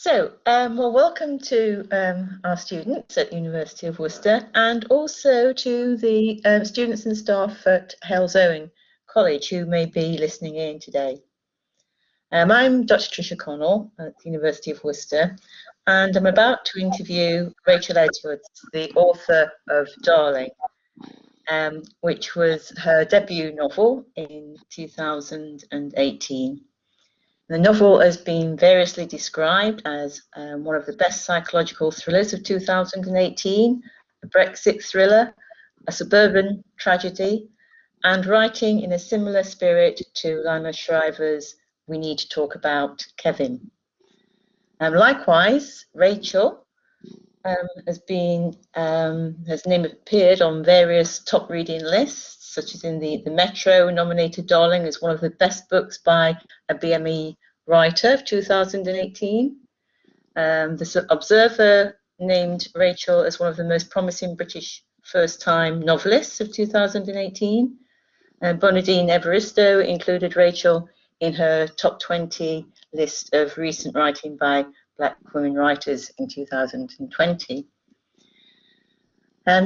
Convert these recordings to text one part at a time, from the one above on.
Well, welcome to our students at the University of Worcester, and also to the students and staff at Hales Owen College who may be listening in today. I'm Dr Tricia Connell at the University of Worcester, and I'm about to interview Rachel Edwards, the author of Darling, which was her debut novel in 2018. The novel has been variously described as one of the best psychological thrillers of 2018, a Brexit thriller, a suburban tragedy, and writing in a similar spirit to Lima Shriver's We Need to Talk About Kevin. Likewise, Rachel has name appeared on various top reading lists, such as in the Metro nominated Darling as one of the best books by a BME writer of 2018. The Observer named Rachel as one of the most promising British first-time novelists of 2018. Bonadine Evaristo included Rachel in her top 20 list of recent writing by Black women writers in 2020.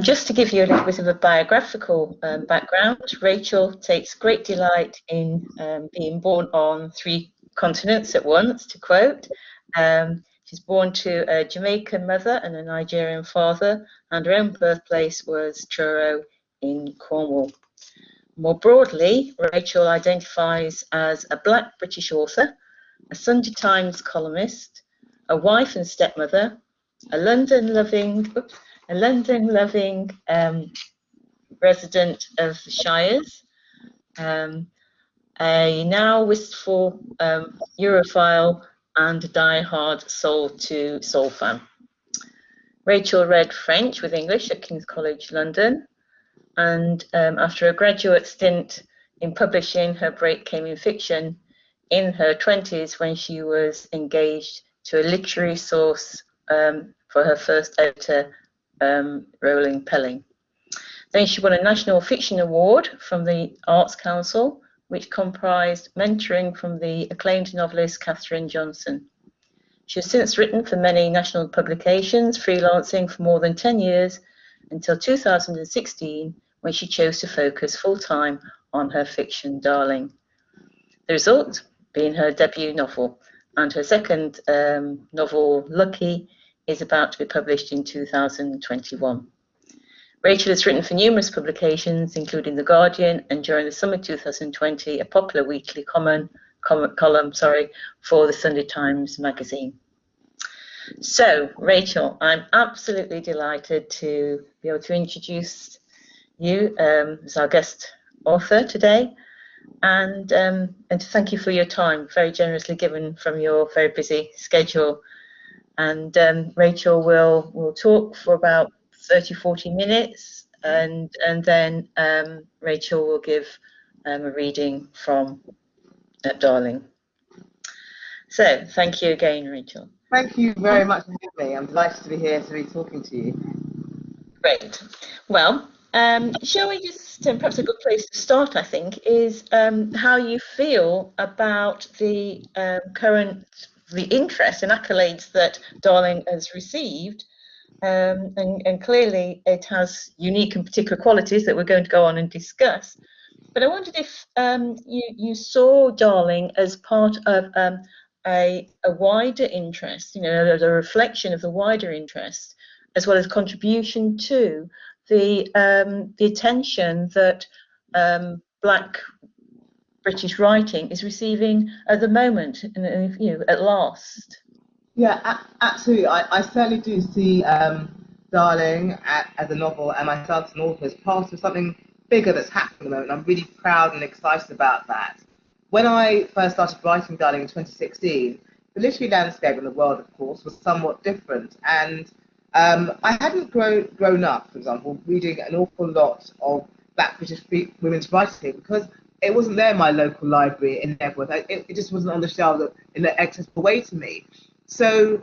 Just to give you a little bit of a biographical background, Rachel takes great delight in being born on 3 continents at once, to quote. She's born to a Jamaican mother and a Nigerian father, and her own birthplace was Truro in Cornwall. More broadly, Rachel identifies as a Black British author, a Sunday Times columnist, a wife and stepmother, a London-loving resident of the Shires, a now wistful Europhile, and a die-hard soul fan. Rachel read French with English at King's College London, and after a graduate stint in publishing, her break came in fiction in her 20s when she was engaged to a literary source for her first editor, Rowling Pelling. Then she won a National Fiction Award from the Arts Council, which comprised mentoring from the acclaimed novelist Katherine Johnson. She has since written for many national publications, freelancing for more than 10 years until 2016, when she chose to focus full-time on her fiction, Darling. The result being her debut novel, and her second novel, Lucky, is about to be published in 2021. Rachel has written for numerous publications, including The Guardian, and during the summer 2020, a popular weekly column for the Sunday Times magazine. So, Rachel, I'm absolutely delighted to be able to introduce you as our guest author today, and to thank you for your time, very generously given from your very busy schedule. And Rachel will talk for about 30-40 minutes, and then Rachel will give a reading from Darling. So thank you again, Rachel. Thank you very much for having me. I'm delighted to be here to be talking to you. Great. Well, shall we just, perhaps a good place to start, I think, is how you feel about the interest and accolades that Darling has received. And clearly it has unique and particular qualities that we're going to go on and discuss. But I wondered if you saw Darling as part of a wider interest, as a reflection of the wider interest, as well as contribution to the attention that Black British writing is receiving at the moment, at last. Yeah, absolutely. I certainly do see Darling as a novel and myself as an author as part of something bigger that's happening at the moment. I'm really proud and excited about that. When I first started writing Darling in 2016, the literary landscape in the world, of course, was somewhat different. And I hadn't grown up, for example, reading an awful lot of Black British women's writing because it wasn't there in my local library in Nebworth. It just wasn't on the shelves in an accessible way to me. So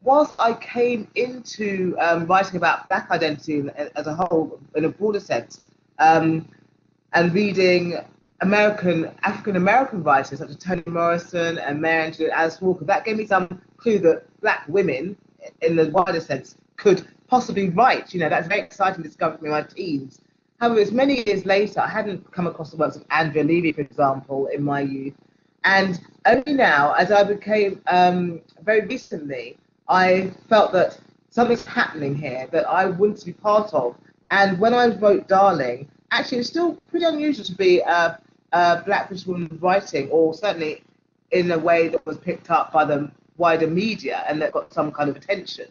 whilst I came into writing about Black identity as a whole, in a broader sense, and reading African American writers such as Toni Morrison and Mary Angela Alice Walker. That gave me some clue that black women, in the wider sense, could possibly write. You know, that's very exciting discovery in my teens. However, it's many years later, I hadn't come across the works of Andrea Levy, for example, in my youth. And only now, as I became very recently, I felt that something's happening here that I wanted to be part of. And when I wrote Darling, actually, it's still pretty unusual to be a black British woman writing, or certainly in a way that was picked up by the wider media and that got some kind of attention.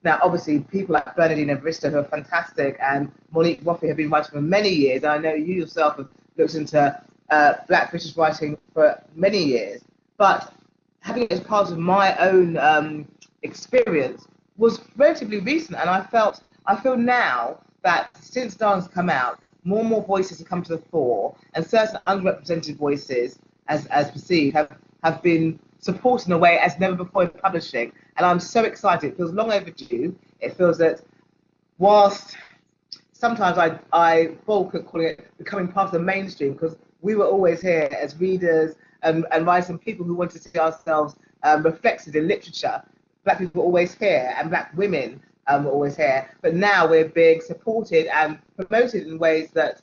Now, obviously, people like Bernardine Evaristo, who are fantastic, and Monique Waffey have been writing for many years. I know you yourself have looked into black British writing for many years. But having it as part of my own experience was relatively recent, and I feel now that since Darling's come out, more and more voices have come to the fore, and certain underrepresented voices, as perceived, have been supported in a way as never before in publishing. And I'm so excited. It feels long overdue. It feels that whilst sometimes I balk at calling it becoming part of the mainstream, because we were always here as readers and writers and people who wanted to see ourselves reflected in literature. Black people were always here, and black women were always here. But now we're being supported and promoted in ways that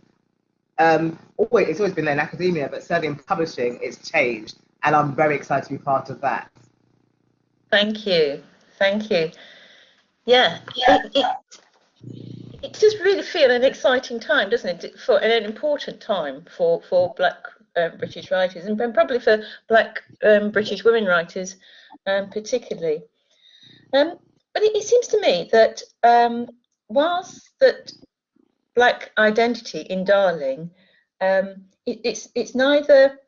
it's always been there in academia, but certainly in publishing, it's changed. And I'm very excited to be part of that. Thank you. Thank you. Yeah, it does really feel an exciting time, doesn't it? For an important time for black British writers, and probably for black British women writers particularly. But it seems to me that whilst that black identity in Darling, it's neither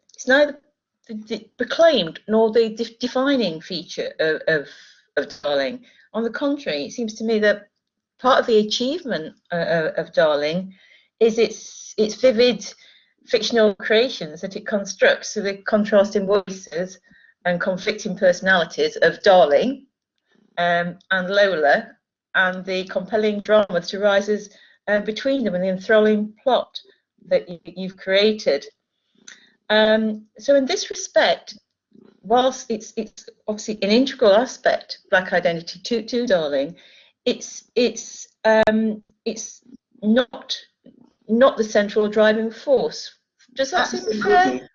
the proclaimed nor the defining feature of Darling. On the contrary, it seems to me that part of the achievement of Darling is its vivid fictional creations that it constructs, so the contrasting voices and conflicting personalities of Darling and Lola, and the compelling drama that arises between them, and the enthralling plot that you've created. So in this respect, whilst it's obviously an integral aspect, black identity to Darling, it's not the central driving force. Does that seem fair?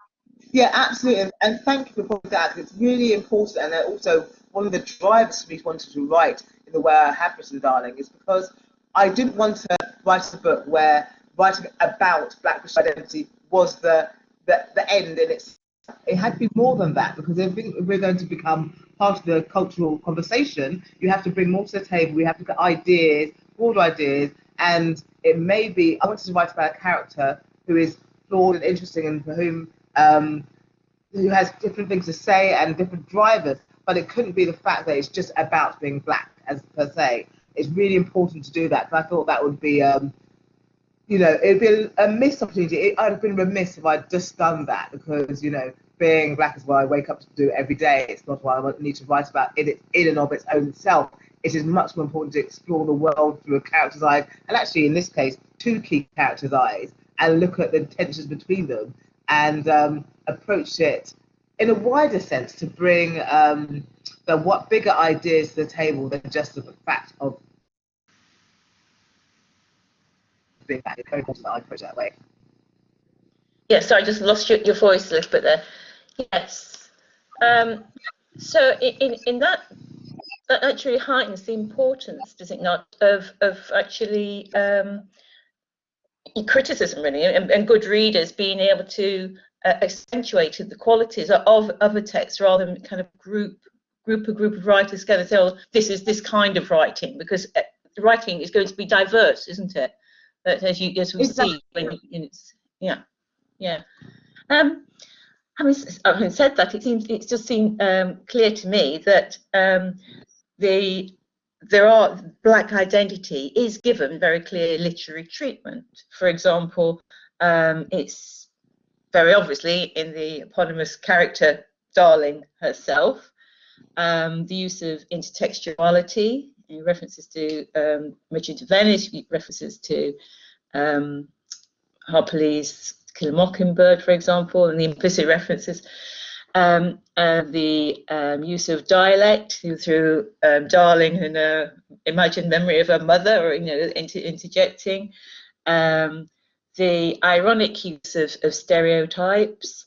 Yeah, absolutely. And thank you for pointing that out. It's really important, and also one of the drivers for me wanting to write in the way I have written Darling is because I didn't want to write a book where writing about black British identity was the end, and it had to be more than that, because if we're going to become part of the cultural conversation, you have to bring more to the table. We have to get ideas, broad ideas, and it may be, I wanted to write about a character who is flawed and interesting, and for whom who has different things to say and different drivers, but it couldn't be the fact that it's just about being black as per se. It's really important to do that, because I thought that would be it'd be a missed opportunity. I'd have been remiss if I'd just done that, because, being black is what I wake up to do every day. It's not what I need to write about in and of its own self. It is much more important to explore the world through a character's eyes, and actually in this case, two key characters' eyes, and look at the tensions between them, and approach it in a wider sense to bring what bigger ideas to the table than just the fact of being black. It's very important that I approach it that way. Yeah, sorry, I just lost your voice a little bit there. Yes. So in that actually heightens the importance, does it not, of actually criticism, really, and good readers being able to accentuate the qualities of a text, rather than kind of group of writers together and say, oh, this is this kind of writing, because writing is going to be diverse, isn't it? As we see when it's yeah. Having said that, it's just seemed clear to me that black identity is given very clear literary treatment. For example, it's very obviously in the eponymous character Darling herself, the use of intertextuality, references to Richard de Venice, references to Harper Lee's Kill a Mockingbird, for example, and the implicit references. The use of dialect through Darling and imagined memory of her mother, or interjecting. The ironic use of stereotypes,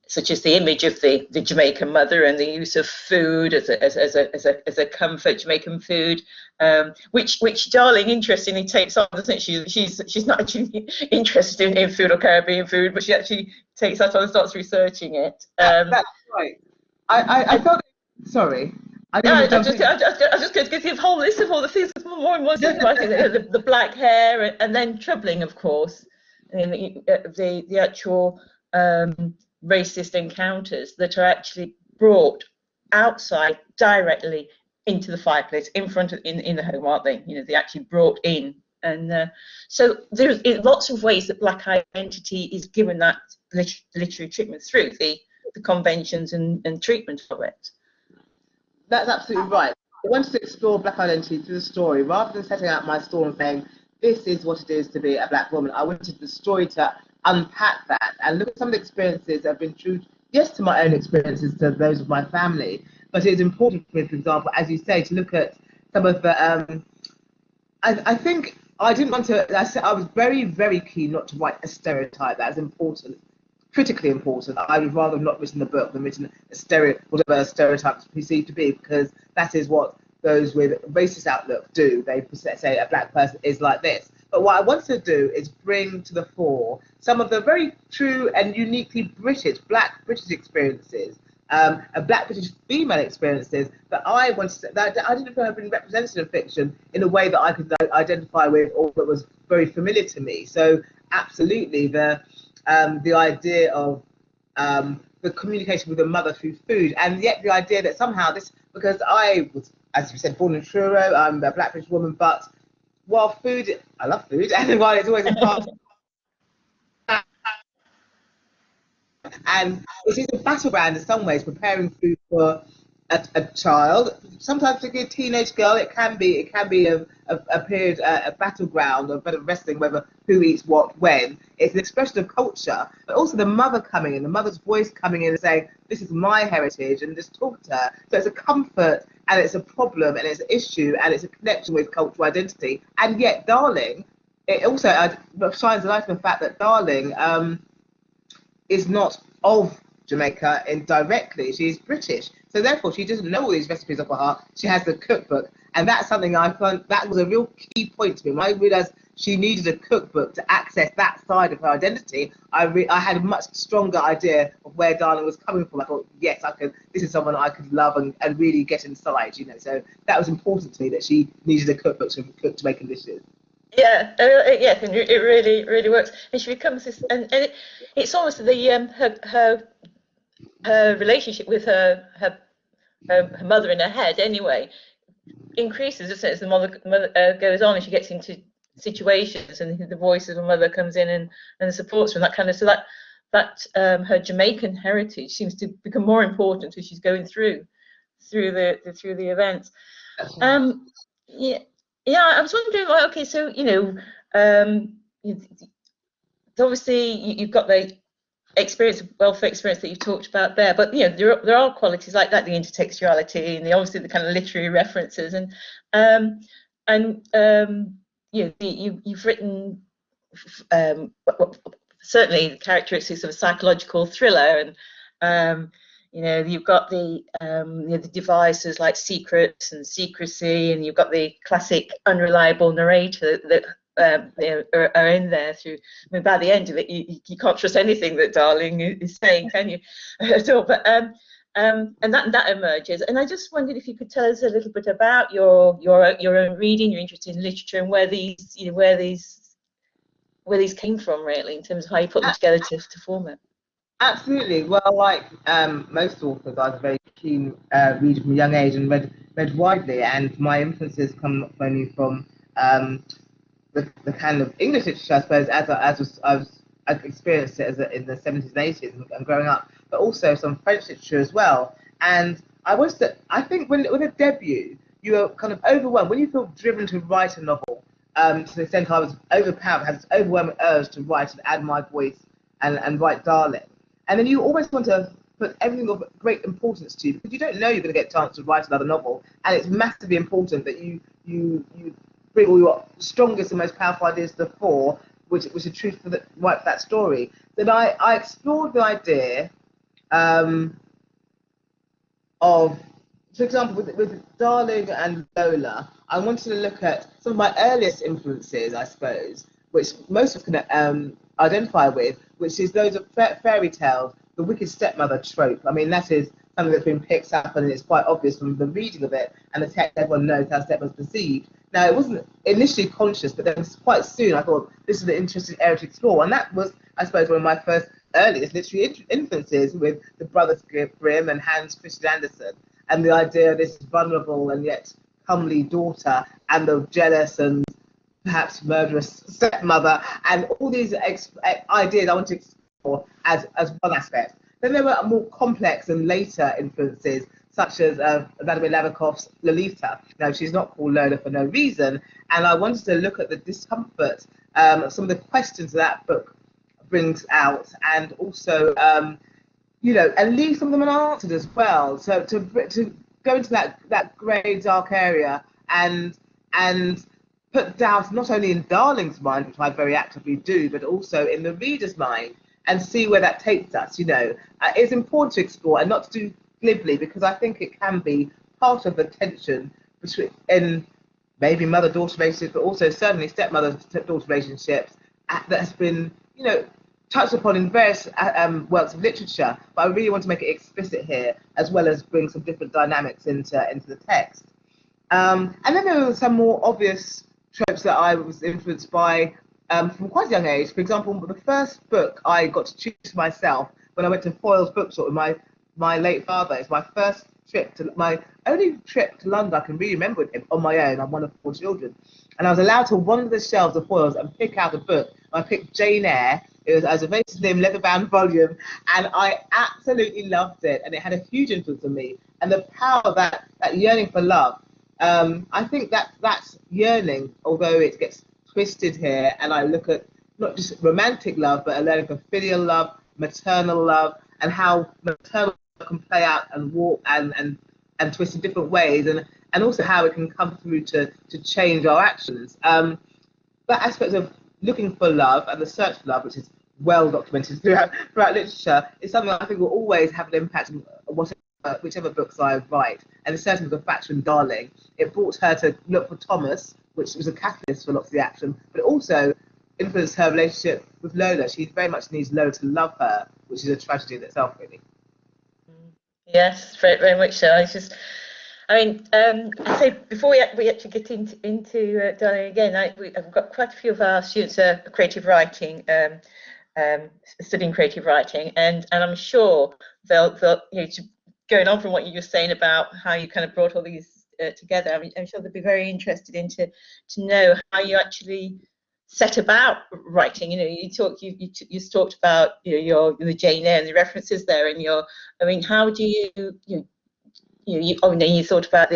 such as the image of the Jamaican mother and the use of food as a comfort, Jamaican food, which Darling interestingly takes on, doesn't she? She's not actually interested in food or Caribbean food, but she actually takes that on and starts researching it. That's right. I felt, sorry. I just going to give you a whole list of all the things, more and more things, like the black hair, and then troubling, of course, and the actual racist encounters that are actually brought outside directly into the fireplace, in front of in the home, aren't they? They actually brought in, and so there's lots of ways that black identity is given that literary treatment through the conventions and treatment of it. That's absolutely right. I wanted to explore black identity through the story rather than setting out my story and saying, this is what it is to be a black woman. I wanted the story to unpack that and look at some of the experiences that have been true, yes, to my own experiences, to those of my family. But it's important for example, as you say, to look at some of the, I think I didn't want to, I was very, very keen not to write a stereotype. That is important, critically important. I would rather have not written the book than written whatever a stereotype is perceived to be, because that is what those with racist outlook do. They say a black person is like this. But what I wanted to do is bring to the fore some of the very true and uniquely black British experiences, black British female experiences that I wanted that I didn't feel had been represented in fiction in a way that I could identify with or that was very familiar to me. So absolutely the idea of the communication with a mother through food, and yet the idea that somehow this, because I was, as you said, born in Truro, I'm a black British woman, but while food, I love food, and while it's always a part and it is a battleground in some ways, preparing food for a child. Sometimes for a teenage girl, it can be a period, a battleground, a bit of wrestling, whether who eats what when. It's an expression of culture, but also the mother coming in, the mother's voice coming in and saying, this is my heritage, and just talk to her. So it's a comfort, and it's a problem, and it's an issue, and it's a connection with cultural identity. And yet, Darling, it also shines a light on the fact that Darling is not of Jamaica indirectly. She's British, so therefore she doesn't know all these recipes off her heart. She has the cookbook, and that's something I found that was a real key point to me. When I realised she needed a cookbook to access that side of her identity, I had a much stronger idea of where Darling was coming from. I thought, yes, this is someone I could love and really get inside, So that was important to me, that she needed a cookbook to cook Jamaican dishes. Yeah, yes, and it really works. And she becomes this, and it's almost her relationship with her mother in her head anyway increases as the mother goes on, and she gets into situations, and the voice of her mother comes in and supports her, and that kind of, so that her Jamaican heritage seems to become more important as she's going through the events. Yeah, I was wondering, okay, so obviously you've got the welfare experience that you've talked about there, but there are qualities like that, the intertextuality and obviously the kind of literary references, and you've written certainly the characteristics of a psychological thriller, and you've got the devices like secrets and secrecy, and you've got the classic unreliable narrator that are in there through. I mean, by the end of it, you can't trust anything that Darling is saying, can you? At all. But and that emerges. And I just wondered if you could tell us a little bit about your own reading, your interest in literature, and where these came from, really, in terms of how you put them together to form it. Absolutely. Well, like most authors, I was a very keen reader from a young age and read widely, and my influences come not only from the kind of English literature, I suppose, I experienced it in the 70s and 80s and growing up, but also some French literature as well. And I think when a debut, you are kind of overwhelmed. When you feel driven to write a novel, to the extent I was overpowered, had this overwhelming urge to write and add my voice and write Darling. And then you always want to put everything of great importance to you, because you don't know you're going to get a chance to write another novel, and it's massively important that you bring all your strongest and most powerful ideas to the fore, which are true for right for that story. Then I explored the idea of, for example, with Darling and Lola, I wanted to look at some of my earliest influences, I suppose, which most of us can identify with, which is those of fairy tales, the wicked stepmother trope. I mean, that is something that's been picked up, and it's quite obvious from the reading of it and the text. Everyone knows how stepmother's perceived. Now, it wasn't initially conscious, but then quite soon I thought this is an interesting area to explore, and that was, I suppose, one of my first earliest literary influences, with the Brothers Grimm and Hans Christian Andersen, and the idea of this vulnerable and yet comely daughter, and the jealous and perhaps murderous stepmother, and all these ideas I want to explore as one aspect. Then there were more complex and later influences, such as Vladimir Nabokov's Lolita. Now, she's not called Lola for no reason, and I wanted to look at the discomfort, some of the questions that book brings out, and also, and leave some of them unanswered as well. So to go into that grey, dark area and put doubt not only in Darling's mind, which I very actively do, but also in the reader's mind, and see where that takes us. It's important to explore and not to do glibly, because I think it can be part of the tension in maybe mother-daughter relationships, but also certainly stepmother-daughter relationships that has been, touched upon in various works of literature. But I really want to make it explicit here, as well as bring some different dynamics into the text. And then there were some more obvious tropes that I was influenced by from quite a young age. For example, the first book I got to choose myself when I went to Foyle's bookshop with my late father. It's my only trip to London I can really remember it on my own. I'm one of 4 children, and I was allowed to wander the shelves of Foyle's and pick out a book. I picked Jane Eyre. It was a very slim leather-bound volume, and I absolutely loved it. And it had a huge influence on me. And the power of that yearning for love. I think that's yearning, although it gets twisted here, and I look at not just romantic love, but a learning for filial love, maternal love, and how maternal love can play out and walk and twist in different ways, and also how it can come through to change our actions. That aspect of looking for love and the search for love, which is well documented throughout literature, is something I think will always have an impact on whichever books I write. And certainly with the factor in Darling, it brought her to look for Thomas, which was a catalyst for lots of the action, but it also influenced her relationship with Lola. She very much needs Lola to love her, which is a tragedy in itself, really. Yes, very, very much so. I say before we actually get into Darling again, I've got quite a few of our students are creative writing, studying creative writing, and I'm sure they'll going on from what you were saying about how you kind of brought all these together. I'm sure they'll be very interested to know how you actually set about writing. You talked about the Jane Eyre and the references there, and how do you thought about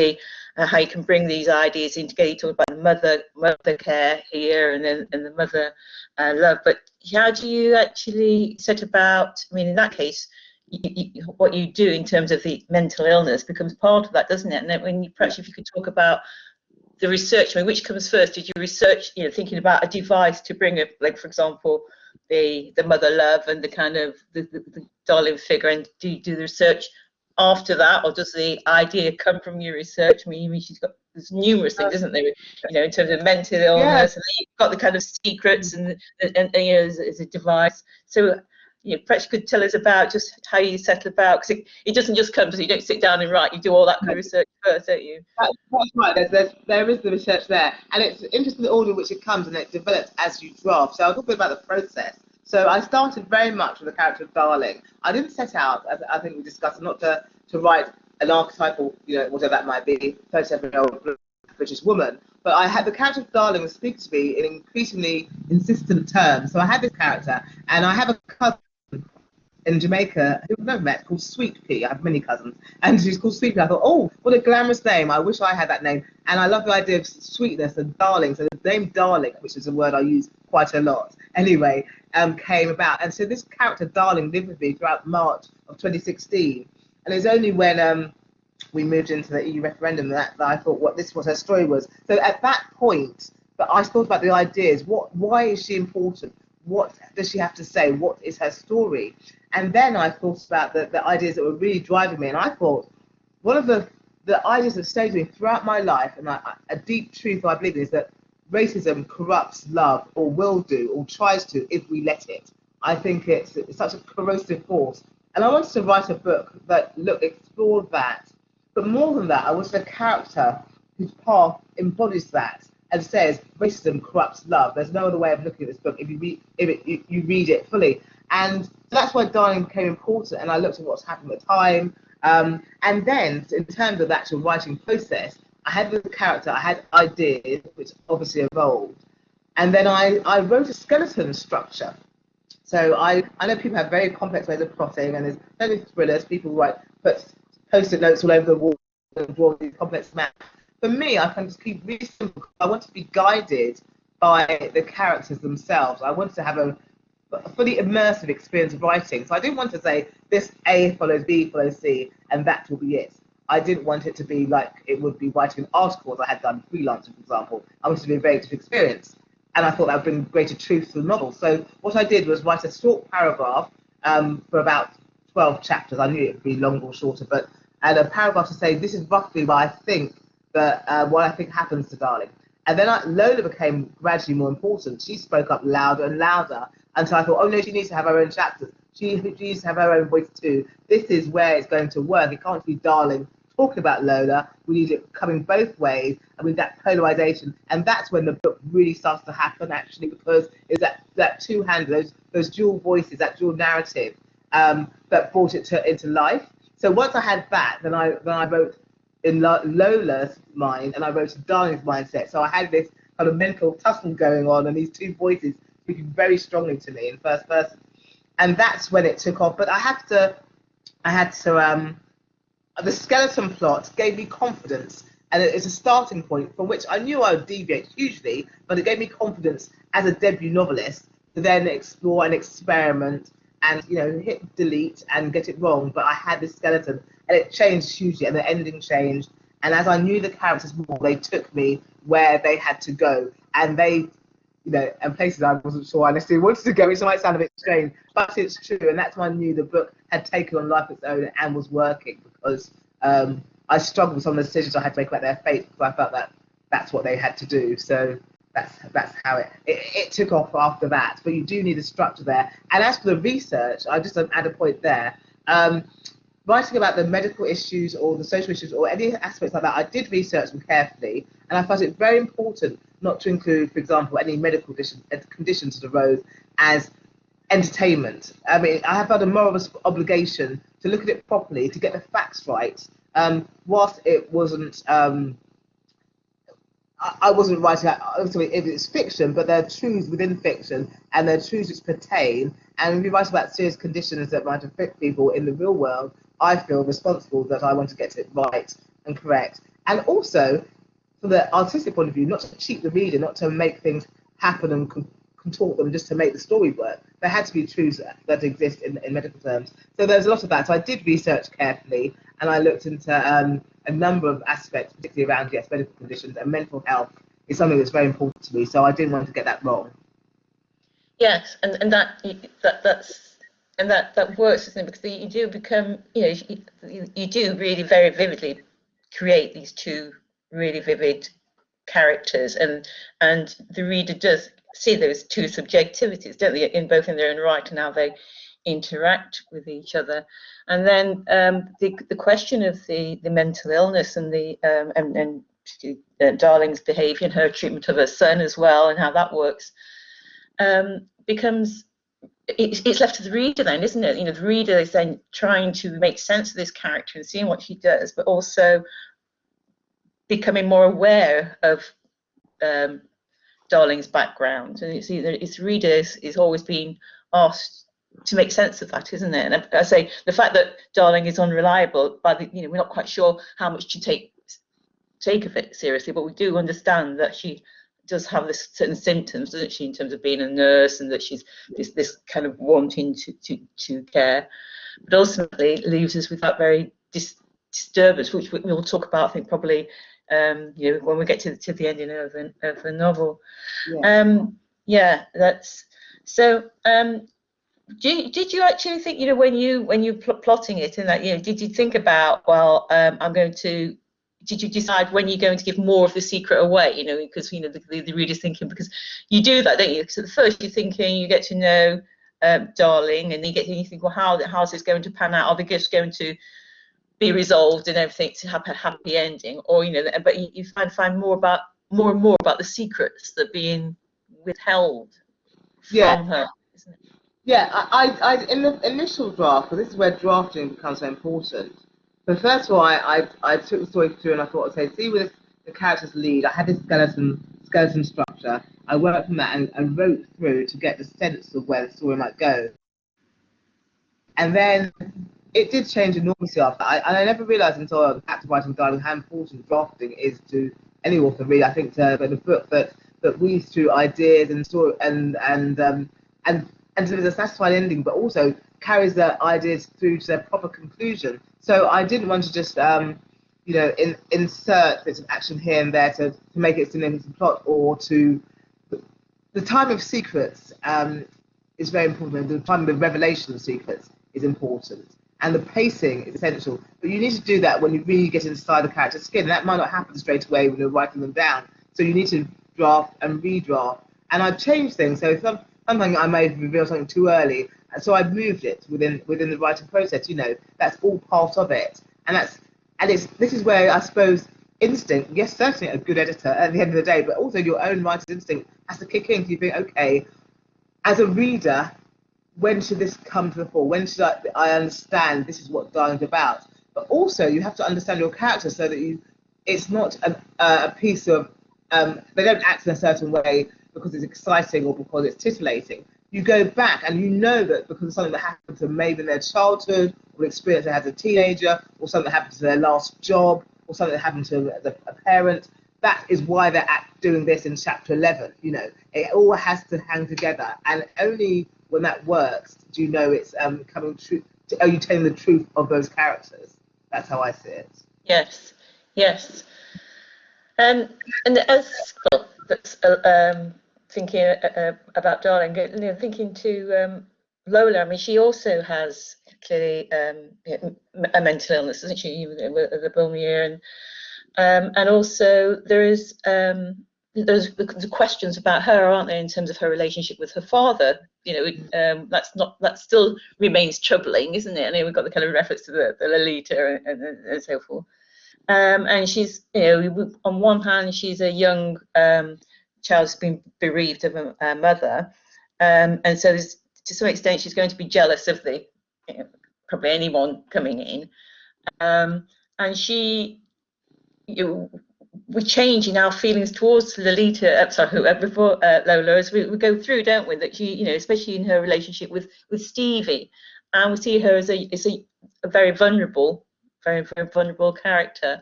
how you can bring these ideas in together. You talked about the mother care here, and the mother love. But how do you actually set about? In that case, what you do in terms of the mental illness becomes part of that, doesn't it? And then perhaps if you could talk about the research, which comes first? Did you research, thinking about a device to bring up, like for example, the mother love and the kind of the Darling figure, and do you do the research after that, or does the idea come from your research? There's numerous things, isn't there? In terms of mental illness, and then you've got the kind of secrets and as a device. So perhaps you could tell us about just how you settle about, because it doesn't just come, so you don't sit down and write. You do all that kind of research first, don't you? That's right. There is the research there, and it's interesting the order in which it comes, and it develops as you draft. So I'll talk a bit about the process. So I started very much with the character of Darling. I didn't set out, as I think we discussed, not to write an archetypal, whatever that might be, 37-year-old British woman. But I had the character of Darling was speaking to me in increasingly insistent terms. So I had this character, and I have a cousin in Jamaica who I've never met called Sweet Pea. I have many cousins, and she's called Sweet Pea. I thought, oh, what a glamorous name! I wish I had that name. And I love the idea of sweetness and darling. So the name Darling, which is a word I use quite a lot, anyway, came about. And so this character Darling lived with me throughout March of 2016. And it was only when we moved into the EU referendum that I thought what this was her story was. So at that point, that I thought about the ideas. Why is she important? What does she have to say? What is her story? And then I thought about the ideas that were really driving me. And I thought one of the ideas that stayed with me throughout my life, and a deep truth I believe in, is that racism corrupts love, or will do, or tries to, if we let it. I think it's such a corrosive force. And I wanted to write a book that explored that. But more than that, I wanted a character whose path embodies that and says racism corrupts love. There's no other way of looking at this book if you read it fully. And that's why Darling became important. And I looked at what's happened at the time. And then, in terms of the actual writing process, I had the character, I had ideas, which obviously evolved. And then I wrote a skeleton structure. So I know people have very complex ways of plotting, and there's many thrillers. People put post-it notes all over the wall and draw these complex maps. For me, I can just keep really simple. I want to be guided by the characters themselves. I wanted to have a fully immersive experience of writing. So I didn't want to say this A follows B follows C and that will be it. I didn't want it to be like it would be writing an article as I had done freelancing, for example. I wanted it to be a very different experience. And I thought that would bring greater truth to the novel. So what I did was write a short paragraph for about 12 chapters. I knew it would be longer or shorter, and a paragraph to say this is roughly what I think happens to Darling. And then Lola became gradually more important. She spoke up louder and louder until I thought, oh no, she needs to have her own chapters. She needs to have her own voice too. This is where it's going to work. It can't be Darling talking about Lola. We need it coming both ways, and with that polarization. And that's when the book really starts to happen, actually, because it's that two-handed, those dual voices, that dual narrative that brought it into life. So once I had that, then I wrote in Lola's mind, and I wrote in Darling's mindset. So I had this kind of mental tussle going on, and these two voices speaking very strongly to me in first person. And that's when it took off. But I had to the skeleton plot gave me confidence, and it's a starting point from which I knew I would deviate hugely, but it gave me confidence as a debut novelist to then explore and experiment and hit delete and get it wrong. But I had this skeleton, and it changed hugely, and the ending changed. And as I knew the characters more, they took me where they had to go, and they and places I wasn't sure I necessarily wanted to go, which might sound a bit strange, but it's true. And that's when I knew the book had taken on life of its own and was working, because I struggled with some of the decisions I had to make about their fate, because I felt that that's what they had to do. So that's how it took off after that. But you do need a structure there. And as for the research, I just add a point there. Writing about the medical issues or the social issues or any aspects like that, I did research them carefully, and I found it very important not to include, for example, any medical conditions that arose as entertainment. I mean, I have had a moral obligation to look at it properly, to get the facts right, whilst it wasn't. I wasn't writing out, obviously, if it's fiction, but there are truths within fiction, and there are truths which pertain. And if you write about serious conditions that might affect people in the real world, I feel responsible that I want to get it right and correct. And also, from the artistic point of view, not to cheat the reader, not to make things happen and contort them just to make the story work. There had to be truths that exist in medical terms. So there's a lot of that. So I did research carefully, and I looked into a number of aspects, particularly around medical conditions, and mental health is something that's very important to me. So I didn't want to get that wrong. Yes, and that works, isn't it? Because you do become, you do really very vividly create these two really vivid characters, and the reader does see those two subjectivities, don't they, in their own right, and how they interact with each other. And then the question of the mental illness and Darling's behaviour and her treatment of her son as well, and how that works, becomes it's left to the reader then, isn't it? The reader is then trying to make sense of this character and seeing what she does, but also becoming more aware of Darling's background. And it's reader is always being asked to make sense of that, isn't it? And I say the fact that Darling is unreliable, we're not quite sure how much to take of it seriously, but we do understand that she does have this certain symptoms, doesn't she, in terms of being a nurse, and that she's this kind of wanting to care, but ultimately it leaves us with that very disturbance, which we'll talk about, I think, probably when we get to the ending of the novel. That's so. Did you actually think, when you plotting it, and that, did you think about, well, did you decide when you're going to give more of the secret away? Because the reader's thinking, because you do that, don't you? So at first you're thinking, you get to know Darling, and you think, well, how's this going to pan out? Are the gifts going to be resolved and everything to have a happy ending, or but you find more and more about the secrets that are being withheld from her, isn't it? Yeah, I in the initial draft, because this is where drafting becomes so important. But first of all, I took the story through and I thought, okay, see with the character's lead, I had this skeleton structure. I worked from that and wrote through to get the sense of where the story might go. And then it did change enormously after that. I never realised until after writing Darling how important drafting is to any author, really. I think in a book that weaves through ideas and story and delivers a satisfying ending, but also carries the ideas through to their proper conclusion. So I didn't want to just insert bits of action here and there to make it significant to the plot, or to the time of secrets is very important. The time of revelation of secrets is important, and the pacing is essential. But you need to do that when you really get inside the character's skin, and that might not happen straight away when you're writing them down. So you need to draft and redraft. And I've changed things. So something I may have revealed something too early, and so I've moved it within the writing process. That's all part of it, this is where I suppose instinct. Yes, certainly a good editor at the end of the day, but also your own writer's instinct has to kick in. So you think, okay, as a reader, when should this come to the fore? When should I understand this is what Darling's about? But also you have to understand your character so that it's not a piece of they don't act in a certain way because it's exciting or because it's titillating. You go back and you know that because of something that happened to them maybe in their childhood, or an experience they had as a teenager, or something that happened to their last job, or something that happened to a parent. That is why they're doing this in chapter 11. It all has to hang together, and only when that works do you know it's coming true. Are you telling the truth of those characters? That's how I see it. Yes. And as well, that's thinking about Darling, thinking to Lola. I mean, she also has clearly a mental illness, isn't she? With the bulimia, and also there's the questions about her, aren't there, in terms of her relationship with her father? That still remains troubling, isn't it? And we've got the kind of reference to the Lolita and so forth. And she's, on one hand, she's a young child who's been bereaved of a mother, and so to some extent she's going to be jealous of probably anyone coming in, and she, we change in our feelings towards Lolita, before Lola, as we go through, don't we? That she, especially in her relationship with Stevie, and we see her as a very vulnerable character.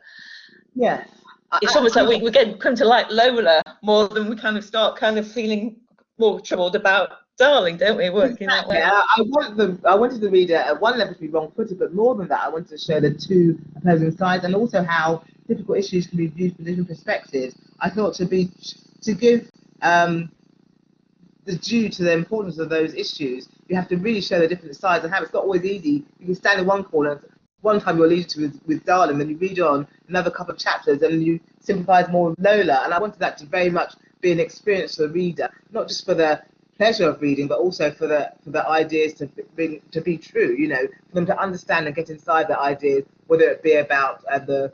Yes. It's almost like we come to like Lola more than we kind of start kind of feeling more troubled about Darling, don't we? Working that way. I wanted the reader at one level to be wrong-footed, but more than that, I wanted to show the two opposing sides, and also how difficult issues can be viewed from different perspectives. I thought to give the due to the importance of those issues, you have to really show the different sides and how it's not always easy. You can stand in one corner. One time you're leading to with Darling, then you read on another couple of chapters and you sympathise more with Lola. And I wanted that to very much be an experience for the reader, not just for the pleasure of reading, but also for the ideas to be true. For them to understand and get inside the ideas, whether it be about the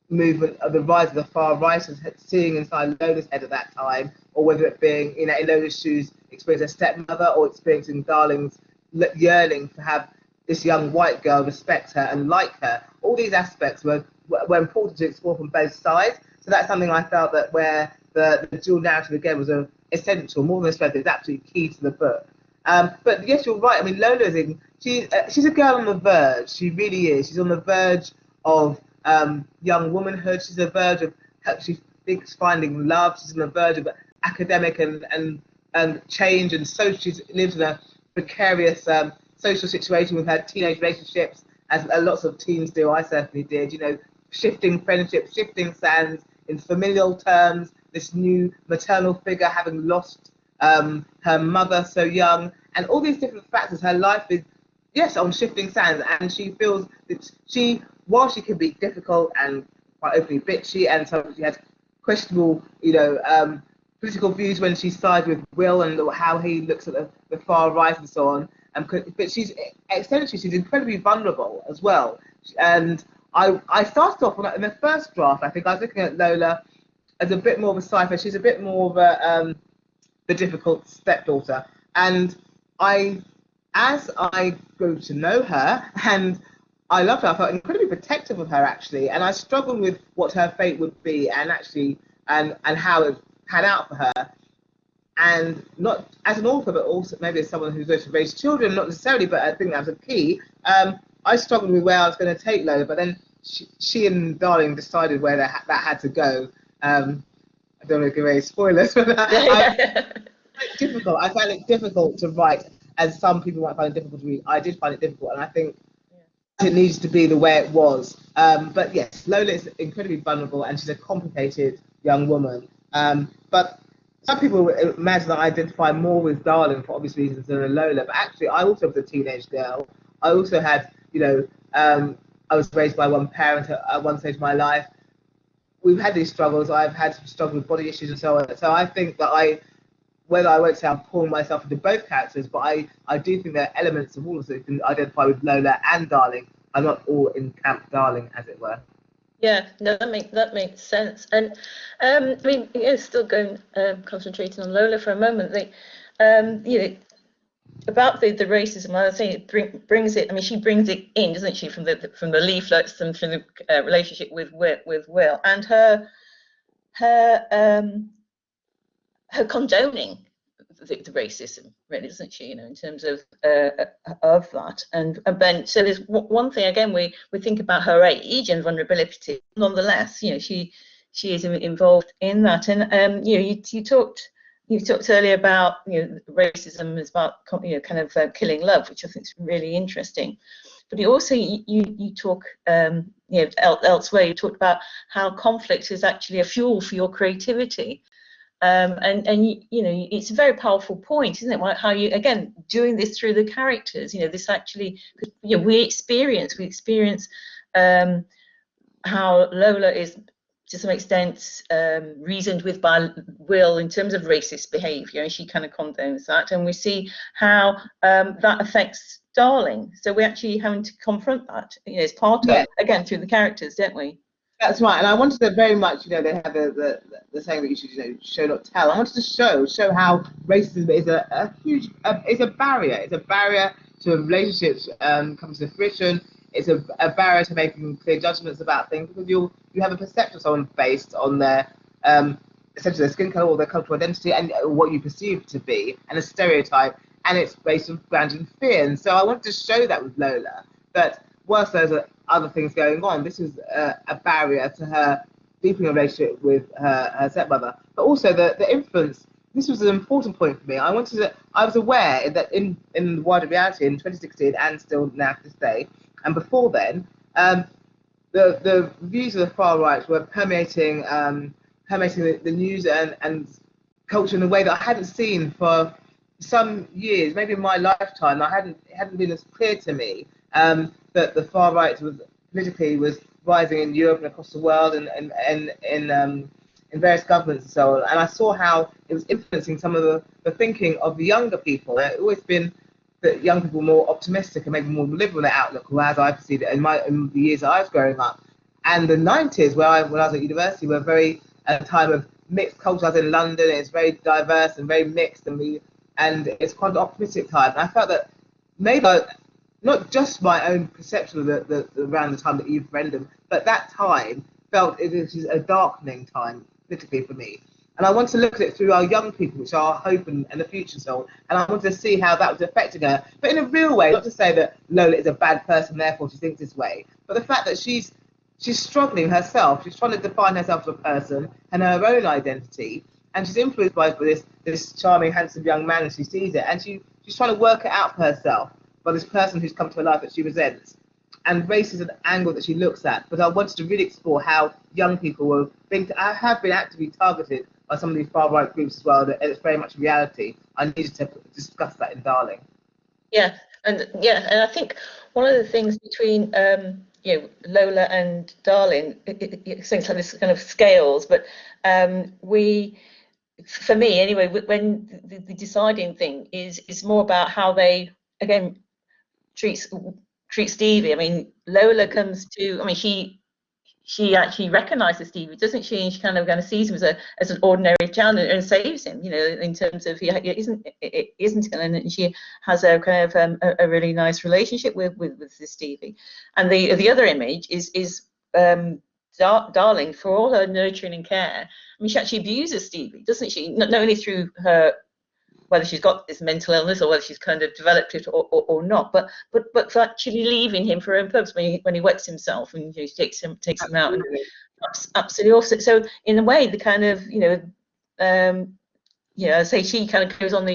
movement of the rise of the far right and seeing inside Lola's head at that time, or whether it being in Lola's shoes, experiencing a stepmother, or experiencing Darling's yearning to have this young white girl respect her and like her. All these aspects were important to explore from both sides. So that's something I felt that where the dual narrative again was essential, more than a strength, it's absolutely key to the book. But yes, you're right. I mean, she's a girl on the verge. She really is. She's on the verge of young womanhood. She's on the verge of she thinks finding love. She's on the verge of academic and change, and so she lives in a precarious social situation with her teenage relationships, as lots of teens do. I certainly did. You know, shifting friendships, shifting sands in familial terms. This new maternal figure having lost her mother so young, and all these different factors. Her life is, yes, on shifting sands, and she feels that while she can be difficult and quite openly bitchy, and sometimes she has questionable, political views when she sides with Will and how he looks at the far right and so on. But she's essentially she's incredibly vulnerable as well. And I started off in the first draft. I think I was looking at Lola as a bit more of a cipher. She's a bit more of a the difficult stepdaughter. And as I grew to know her, and I loved her, I felt incredibly protective of her actually, and I struggled with what her fate would be, and actually, and how it pan out for her. And not as an author, but also maybe as someone who's going to raise children, not necessarily, but I think that was a key. I struggled with where I was going to take Lola, but then she and Darling decided where that had to go. I don't want to give any spoilers, but difficult. I found it difficult to write, as some people might find it difficult to read. I did find it difficult, and I think it needs to be the way it was. But yes, Lola is incredibly vulnerable, and she's a complicated young woman. But some people imagine that I identify more with Darling for obvious reasons than Lola. But actually, I also was a teenage girl. I also had, I was raised by one parent at one stage of my life. We've had these struggles. I've had struggled with body issues and so on. So I think that whether I won't say I'm pouring myself into both characters, but I do think there are elements of all of it. You can identify with Lola and Darling. I'm not all in camp Darling, as it were. Yeah, no, that makes sense. And I mean, still going concentrating on Lola for a moment. About the racism, I was saying it brings it. I mean, she brings it in, doesn't she, from the leaflets and from the relationship with Will, and her condoning the racism, really, doesn't she? In terms of that. And Ben, so there's one thing again. We think about her age and vulnerability. Nonetheless, she is involved in that. And you talked earlier about racism is about kind of killing love, which I think is really interesting. But you also you talk elsewhere. You talked about how conflict is actually a fuel for your creativity. And it's a very powerful point, isn't it? How you, again, doing this through the characters, this actually, we experience how Lola is to some extent reasoned with by Will in terms of racist behaviour, and she kind of condones that, and we see how that affects Darling. So we're actually having to confront that, as part of, again, through the characters, don't we? That's right, and I wanted to very much, they have the saying that you should, show not tell. I wanted to show how racism is a huge, it's a barrier. It's a barrier to relationships comes to fruition. It's a barrier to making clear judgments about things, because you have a perception of someone based on their essentially their skin color or their cultural identity and what you perceive to be, and a stereotype, and it's based on grounded in fear. And so I wanted to show that with Lola, that whilst there's other things going on, this is a barrier to her deepening a relationship with her stepmother. But also the influence. This was an important point for me. I was aware that in wider reality in 2016 and still now to this day, and before then, the views of the far right were permeating the news and culture in a way that I hadn't seen for some years, maybe in my lifetime. It hadn't been as clear to me that the far right was rising in Europe and across the world, and in various governments and so on. And I saw how it was influencing some of the thinking of the younger people. It's always been that young people were more optimistic and maybe more liberal in their outlook, as I perceived it in the years that I was growing up. And the 90s, when I was at university, were a time of mixed culture. I was in London. It's very diverse and very mixed, and it's quite an optimistic time. And I felt that maybe not just my own perception of around the time that you've referendum, but that time felt it is a darkening time politically for me. And I want to look at it through our young people, which are our hope and the future soul. And I want to see how that was affecting her, but in a real way, not to say that Lola is a bad person, therefore she thinks this way, but the fact that she's struggling herself. She's trying to define herself as a person and her own identity, and she's influenced by this charming, handsome young man as she sees it, and she's trying to work it out for herself by this person who's come to her life that she resents. And race is an angle that she looks at, but I wanted to really explore how young people have been actively targeted by some of these far right groups as well. That it's very much reality. I needed to discuss that in Darling. Yeah, and I think one of the things between Lola and Darling, it's like this kind of scales, but for me anyway, when the deciding thing is more about how they again treat Stevie. I mean, Lola comes to, I mean, she actually recognises Stevie, doesn't she? And she kind of sees him as an ordinary child and saves him, you know, in terms of he isn't, and she has a kind of a really nice relationship with this Stevie. And the other image is Darling, for all her nurturing and care. I mean, she actually abuses Stevie, doesn't she? Not only through her, whether she's got this mental illness or whether she's kind of developed it or not, but for actually leaving him for her own purpose when he wets himself and she takes him out, and absolutely awesome. So in a way, the kind of I say she kind of goes on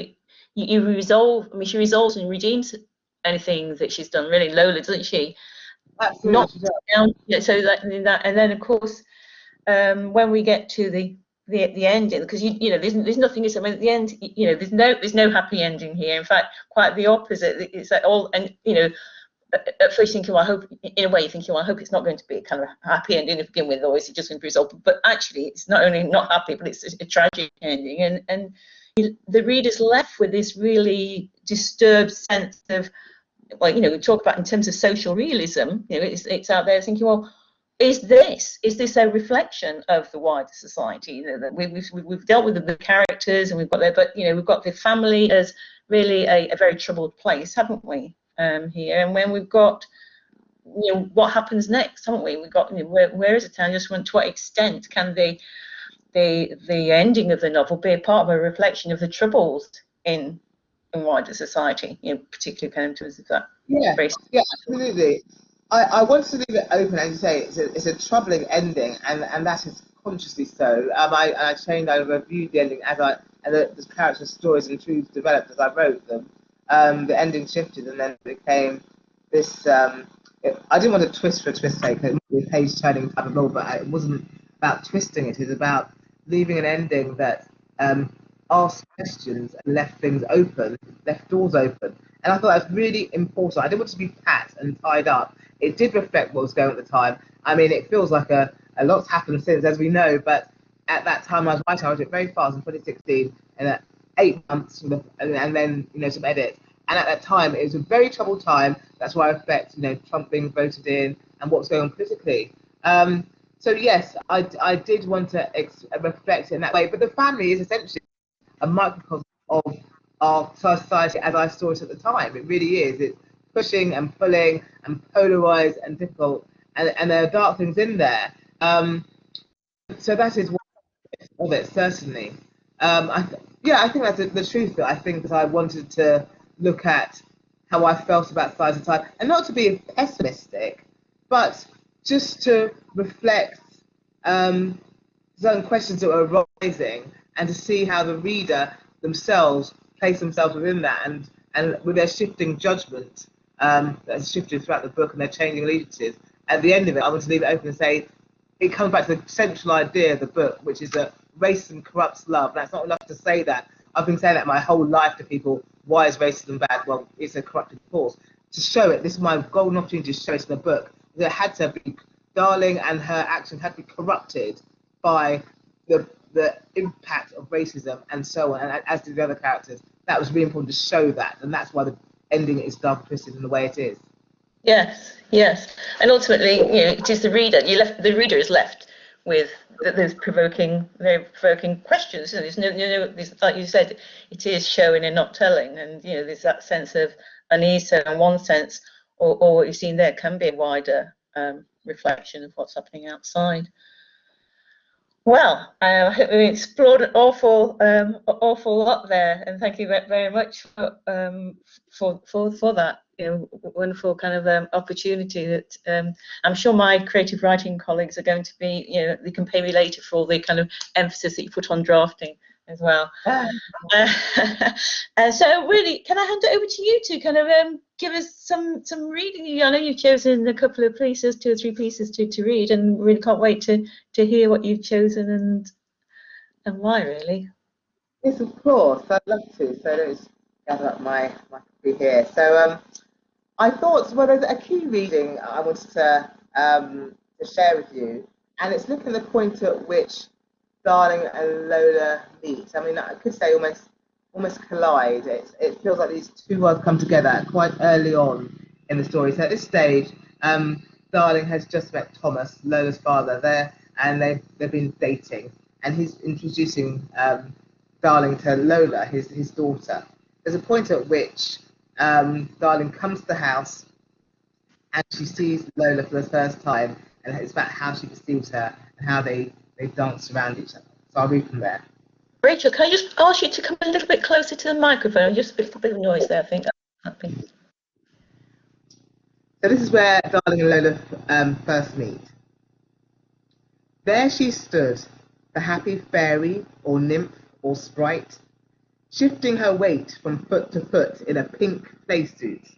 you resolve. I mean, she resolves and redeems anything that she's done. Really, Lola, doesn't she? Absolutely. Not down. So that and then of course when we get to the ending, because there's nothing. I mean, at the end, there's no happy ending here. In fact, quite the opposite. It's like all, and at first thinking, well, I hope, in a way, you're thinking, well, I hope it's not going to be a kind of happy ending to begin with, or is it just going to be resolved? But actually, it's not only not happy, but it's a tragic ending, and the reader's left with this really disturbed sense of, well, we talk about in terms of social realism. It's out there thinking, well, is this a reflection of the wider society? That we've dealt with the characters, and we've got there, but we've got the family as really a very troubled place, haven't we? Here, and when we've got what happens next, haven't we? We've got where is it? And just to what extent can the ending of the novel be a part of a reflection of the troubles in wider society? Particularly kind of in terms of that. Yeah, absolutely. I want to leave it open, as you say, it's a troubling ending, and that is consciously so. I reviewed the ending as the characters' stories and truths developed as I wrote them. The ending shifted, and then it became this. I didn't want to twist for twist's sake. It was a page-turning type of novel, but it wasn't about twisting it. It was about leaving an ending that asked questions and left things open, left doors open. And I thought that was really important. I didn't want it to be pat and tied up. It did reflect what was going on at the time. I mean, it feels like a lot's happened since, as we know, but at that time I was writing, I wrote it very fast in 2016, and 8 months, and then some edits. And at that time, it was a very troubled time. That's why I reflect, Trump being voted in and what's going on politically. So yes, I did want to reflect it in that way. But the family is essentially a microcosm of our society as I saw it at the time. It really is. It's pushing and pulling and polarized and difficult, and there are dark things in there. So that is one of it, certainly. I think that's the truth. That I think that I wanted to look at how I felt about size and time, and not to be pessimistic, but just to reflect certain questions that were arising, and to see how the reader themselves place themselves within that, and with their shifting judgment that's shifted throughout the book and their changing allegiances. At the end of it, I want to leave it open and say it comes back to the central idea of the book, which is that racism corrupts love. That's not enough to say that. I've been saying that my whole life to people. Why is racism bad? Well, it's a corrupted force. To show it, this is my golden opportunity to show it in the book. There had to be, Darling and her actions had to be corrupted by the impact of racism and so on, and as did the other characters. That was really important to show that, and that's why the ending is dark and twisted in the way it is. Yes, and ultimately, it is the reader. The reader is left with those provoking questions. There's like you said, it is showing and not telling, and there's that sense of unease. So in one sense, or what you've seen there can be a wider reflection of what's happening outside. Well, we explored an awful lot there, and thank you very much for that, wonderful kind of opportunity that I'm sure my creative writing colleagues are going to be, they can pay me later for all the kind of emphasis that you put on drafting as well. So really, can I hand it over to you to kind of give us some reading? I know you've chosen a couple of pieces, 2 or 3 pieces to read, and really can't wait to hear what you've chosen and why, really. Yes, of course. I'd love to. So let's gather up my copy here. So I thought, well, there's a key reading I wanted to share with you, and it's looking at the point at which Darling and Lola meet. I mean, I could say almost collide. It feels like these two worlds come together quite early on in the story. So at this stage, Darling has just met Thomas, Lola's father, there, and they've been dating, and he's introducing Darling to Lola, his daughter. There's a point at which Darling comes to the house and she sees Lola for the first time, and it's about how she perceives her and how they dance around each other. So I'll read from there. Rachel, can I just ask you to come a little bit closer to the microphone? Just a bit of noise there, I think. So this is where Darling and Lola first meet. There she stood, the happy fairy or nymph or sprite, shifting her weight from foot to foot in a pink playsuit.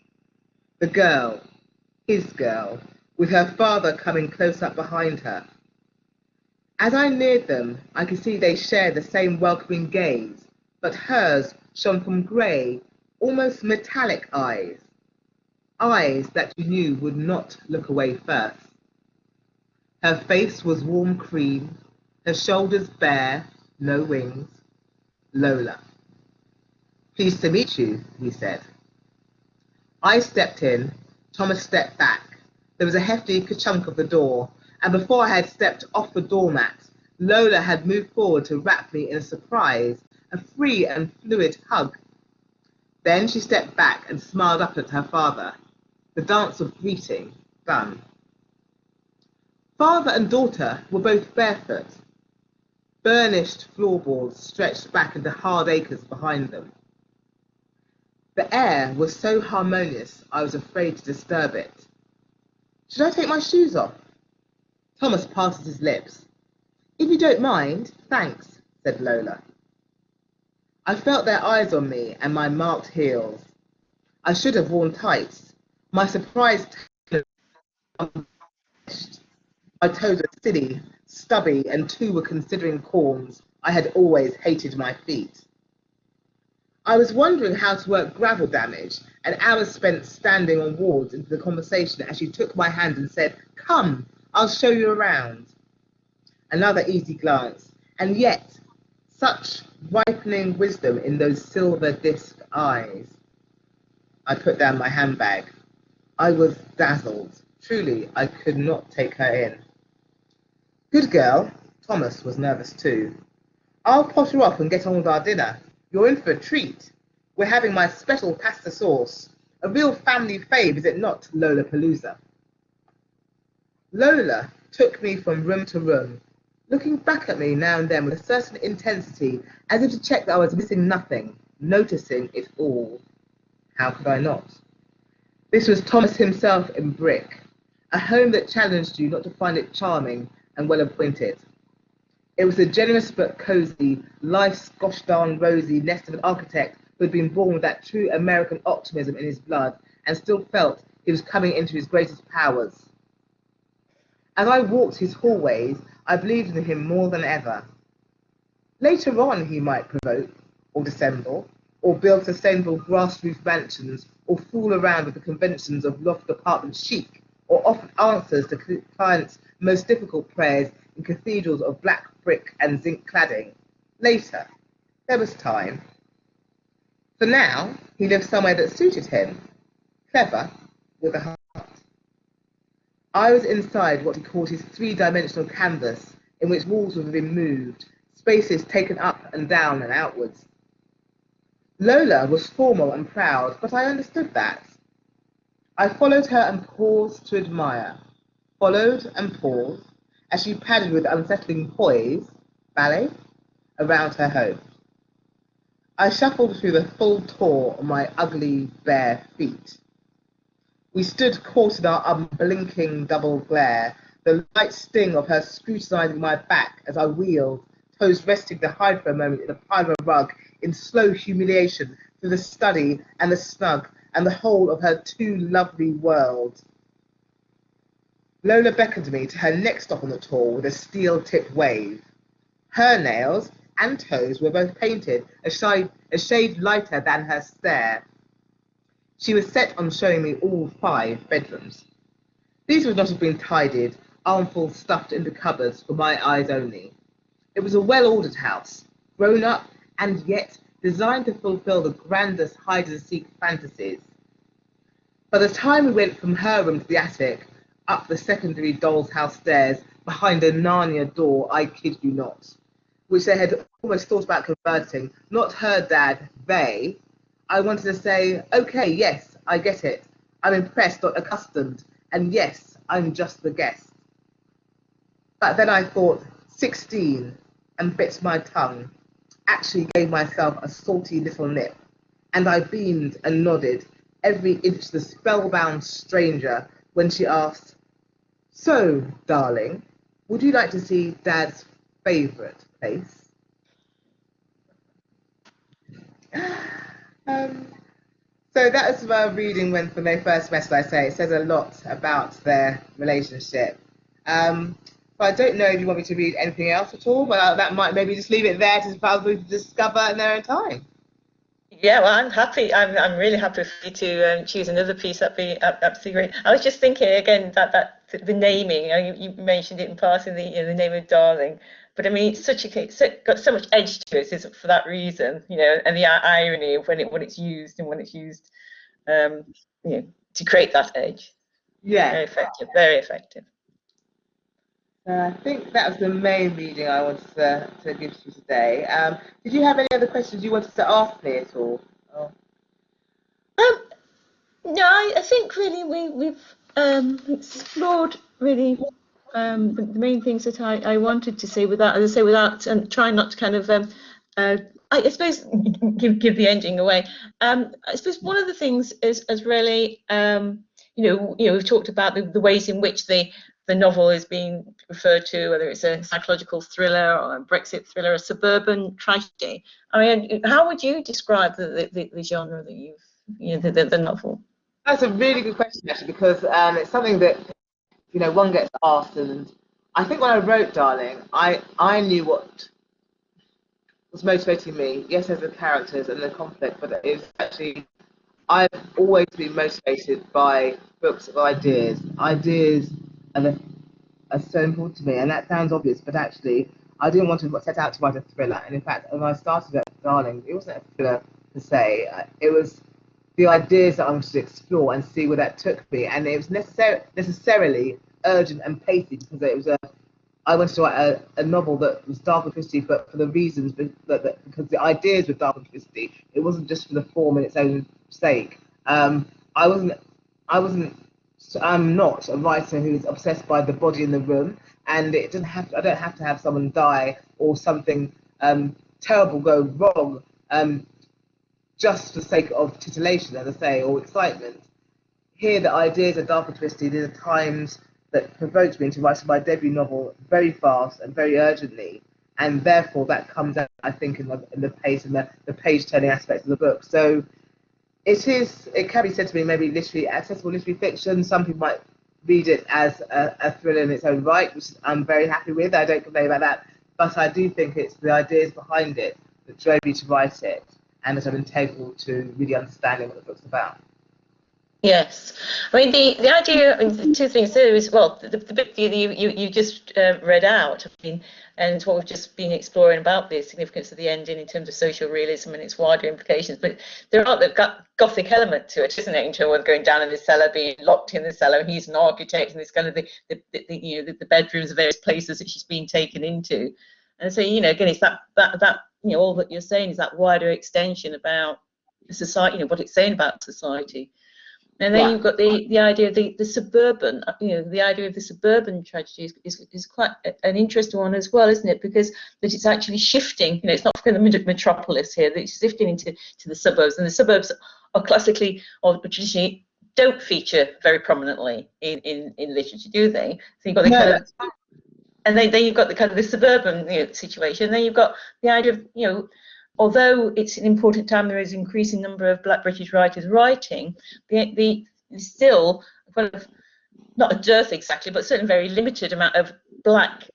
The girl, his girl, with her father coming close up behind her. As I neared them, I could see they shared the same welcoming gaze, but hers shone from grey, almost metallic eyes. Eyes that you knew would not look away first. Her face was warm cream, her shoulders bare, no wings. Lola. Pleased to meet you, he said. I stepped in, Thomas stepped back. There was a hefty ka-chunk of the door, and before I had stepped off the doormat, Lola had moved forward to wrap me in a surprise, a free and fluid hug. Then she stepped back and smiled up at her father. The dance of greeting done. Father and daughter were both barefoot. Burnished floorboards stretched back into hard acres behind them. The air was so harmonious I was afraid to disturb it. Should I take my shoes off? Thomas parted his lips. If you don't mind, thanks, said Lola. I felt their eyes on me and my marked heels. I should have worn tights. My surprise my toes were silly, stubby, and two were considering corns. I had always hated my feet. I was wondering how to work gravel damage, and hours spent standing on wards into the conversation as she took my hand and said, Come, I'll show you around. Another easy glance, and yet such ripening wisdom in those silver disc eyes. I put down my handbag. I was dazzled. Truly, I could not take her in. Good girl. Thomas was nervous too. I'll potter off and get on with our dinner. You're in for a treat. We're having my special pasta sauce. A real family fave, is it not, Lola Palooza? Lola took me from room to room, looking back at me now and then with a certain intensity, as if to check that I was missing nothing, noticing it all. How could I not? This was Thomas himself in brick, a home that challenged you not to find it charming and well appointed. It was a generous but cosy, life's gosh darn rosy nest of an architect who had been born with that true American optimism in his blood and still felt he was coming into his greatest powers. As I walked his hallways, I believed in him more than ever. Later on he might provoke, or dissemble, or build sustainable grass-roof mansions, or fool around with the conventions of loft apartment chic, or offer answers to clients' most difficult prayers in cathedrals of black brick and zinc cladding. Later, there was time. For now, he lived somewhere that suited him, clever, with a heart. I was inside what he called his three-dimensional canvas, in which walls were removed, spaces taken up and down and outwards. Lola was formal and proud, but I understood that. I followed her and paused to admire, followed and paused, as she padded with unsettling poise, ballet, around her home. I shuffled through the full tour on my ugly, bare feet. We stood caught in our unblinking double glare, the light sting of her scrutinizing my back as I wheeled, toes resting to hide for a moment in a pile of rug, in slow humiliation through the study and the snug and the whole of her too lovely world. Lola beckoned me to her next stop on the tour with a steel-tipped wave. Her nails and toes were both painted a shade lighter than her stare. She was set on showing me all 5 bedrooms. These would not have been tidied, armfuls stuffed into cupboards for my eyes only. It was a well-ordered house, grown up and yet designed to fulfill the grandest hide-and-seek fantasies. By the time we went from her room to the attic, up the secondary doll's house stairs, behind a Narnia door, I kid you not, which they had almost thought about converting, not her dad, they, I wanted to say, okay, yes, I get it. I'm impressed, not accustomed, and yes, I'm just the guest. But then I thought, 16, and bit my tongue, actually gave myself a salty little nip, and I beamed and nodded, every inch the spellbound stranger, when she asked, so, darling, would you like to see Dad's favourite place? Um, so that was my reading when they first met, as I say. It says a lot about their relationship. But I don't know if you want me to read anything else at all, but that might maybe just leave it there to probably discover in their own time. Yeah, well, I'm happy. I'm really happy for you to choose another piece. That'd be absolutely great. I was just thinking again that the naming. You mentioned it in passing, the name of Darling, but I mean it's it's got so much edge to it. Is for that reason, and the irony of when it's used and when it's used, to create that edge. Yeah. Very effective. Very effective. I think that was the main reading I wanted to give to you today. Did you have any other questions you wanted to ask me at all? Oh. No, I think really we've explored really the main things that I wanted to say without, as I say, without trying not to kind of I suppose give the ending away. I suppose one of the things is really we've talked about the ways in which the novel is being referred to, whether it's a psychological thriller or a Brexit thriller, a suburban tragedy. I mean, how would you describe the genre that the novel? That's a really good question, actually, because it's something that one gets asked, and I think when I wrote Darling, I knew what was motivating me. Yes, there's the characters and the conflict, but it was actually I've always been motivated by books of ideas. Ideas are so important to me, and that sounds obvious, but actually, I didn't want to set out to write a thriller. And in fact, when I started at Darling, it wasn't a thriller per se. It was the ideas that I wanted to explore and see where that took me. And it was necessarily urgent and pacey because I wanted to write a novel that was dark and twisty, but for the reasons because the ideas were dark and twisty. It wasn't just for the form in its own sake. I wasn't. I'm not a writer who's obsessed by the body in the room, and it doesn't have. I don't have to have someone die or something terrible go wrong just for the sake of titillation, as I say, or excitement. Here, the ideas are dark and twisty. These are times that provoked me into writing my debut novel very fast and very urgently, and therefore that comes out, I think, in the pace and the page-turning aspects of the book. So it can be said to be maybe accessible literary fiction. Some people might read it as a thriller in its own right, which I'm very happy with. I don't complain about that, but I do think it's the ideas behind it that drove me to write it, and that are integral to really understanding what the book's about. Yes, I mean the idea. The two things there is, well, the bit you just read out. I mean, and what we've just been exploring about the significance of the ending in terms of social realism and its wider implications. But there are the gothic element to it, isn't it? In terms of going down in the cellar, being locked in the cellar, and he's an architect, and it's kind of the bedrooms, of various places that she's been taken into. And so again, it's that all that you're saying is that wider extension about the society, what it's saying about society. And then you've got the idea of the suburban, the idea of the suburban tragedy is quite an interesting one as well, isn't it? Because that it's actually shifting. It's not from the metropolis here; that it's shifting into the suburbs, and the suburbs are classically or traditionally don't feature very prominently in literature, do they? So you've got the kind of, and then you've got the kind of the suburban situation. Then you've got the idea of although it's an important time, there is an increasing number of Black British writers writing. The still kind of not a dearth exactly, but certainly very limited amount of Black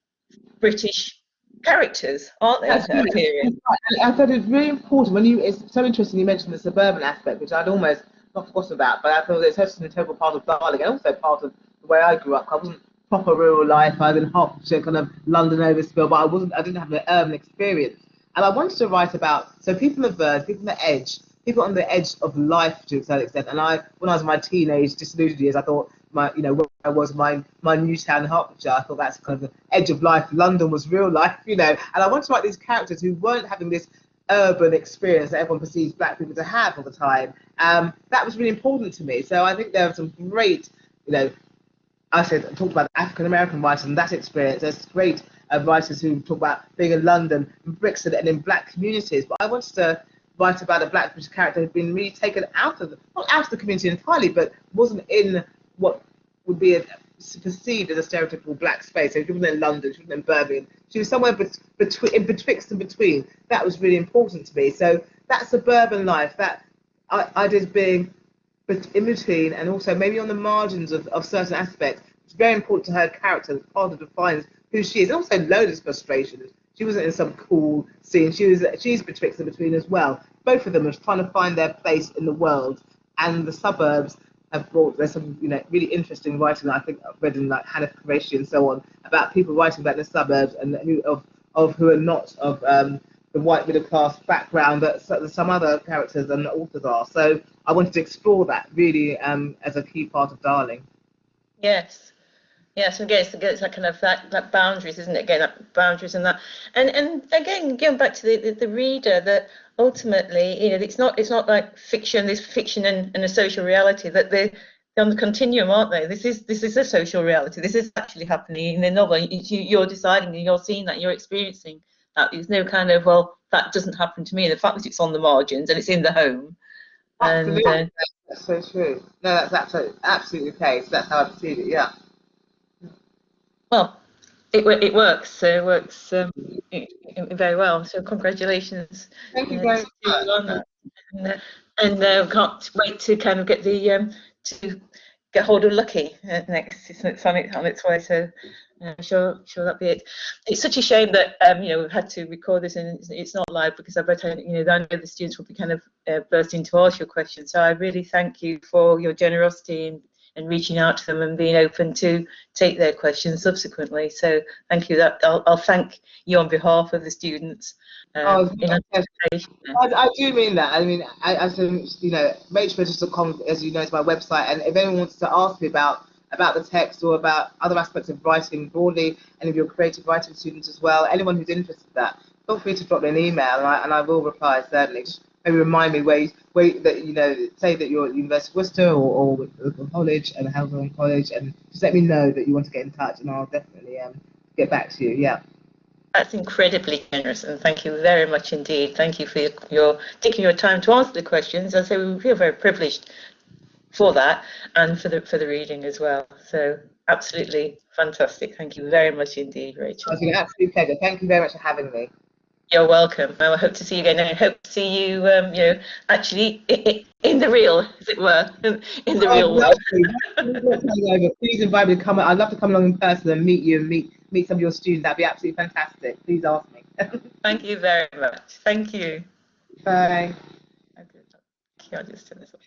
British characters, aren't there? I thought it's really important it's so interesting you mentioned the suburban aspect, which I'd almost not forgotten about, but I thought it's such an integral part of Darling and also part of the way I grew up. I wasn't proper rural life. I was in Hertfordshire, kind of London overspill, but I didn't have an urban experience. And I wanted to write about people on the verge, people on the edge, people on the edge of life to a certain extent. And when I was in my teenage disillusioned years, I thought where I was my Newtown, Hertfordshire, I thought that's kind of the edge of life. London was real life, And I wanted to write these characters who weren't having this urban experience that everyone perceives Black people to have all the time. That was really important to me. So I think there are some great, I talk about African American writers and that experience. There's great writers who talk about being in London, in Brixton, and in Black communities. But I wanted to write about a Black British character who'd been really taken not out of the community entirely, but wasn't in what would be perceived as a stereotypical Black space. So she wasn't in London, she wasn't in Birmingham. She was somewhere betwixt and between. That was really important to me. So that suburban life, that I did being in between and also maybe on the margins of certain aspects. It's very important to her character. It's part of defines who she is. And also loads of frustrations. She wasn't in some cool scene. She's betwixt and between as well. Both of them are trying to find their place in the world. And the suburbs have there's some really interesting writing that I think I've read in like Hannah Qureshi and so on about people writing about the suburbs and who are not of the white middle class background that some other characters and authors are. So I wanted to explore that really as a key part of Darling. Yes. Yes, again, it's that kind of that boundaries, isn't it? Again, that boundaries and that, and again, going back to the reader, that ultimately, it's not like fiction. There's fiction and a social reality that they're on the continuum, aren't they? This is a social reality. This is actually happening in the novel. You're deciding, and you're seeing that, you're experiencing that. There's no kind of that doesn't happen to me. The fact that it's on the margins and it's in the home. Absolutely, and, that's so true. No, that's absolutely the case. That's how I perceive it. Yeah. Well, it works. So it works very well. So congratulations. Thank you very much. On that. And can't wait to kind of get to get hold of Lucky next. It's on its way. So I'm sure that'll be it. It's such a shame that we've had to record this and it's not live because I know the students will be kind of bursting to ask your questions. So I really thank you for your generosity and reaching out to them and being open to take their questions subsequently. So thank you. I'll thank you on behalf of the students. I do mean that. I mean, matesregisters.com, as you know, is my website, and if anyone wants to ask me about the text or about other aspects of writing broadly, any of your creative writing students as well, anyone who's interested in that, feel free to drop me an email, and I will reply certainly. Just maybe remind me where that say that you're at University of Worcester or a college and a Haldane College, and just let me know that you want to get in touch, and I'll definitely get back to you. Yeah. That's incredibly generous, and thank you very much indeed. Thank you for your taking your time to answer the questions. I say we feel very privileged for that and for the reading as well. So absolutely fantastic. Thank you very much indeed, Rachel. It's been an absolute pleasure. Thank you very much for having me. You're welcome. I hope to see you again, and I hope to see you, actually in the real, as it were, in the real world. Please invite me to come. I'd love to come along in person and meet you and meet some of your students. That'd be absolutely fantastic. Please ask me. Thank you very much. Thank you. Bye. Okay, I'll just turn this off.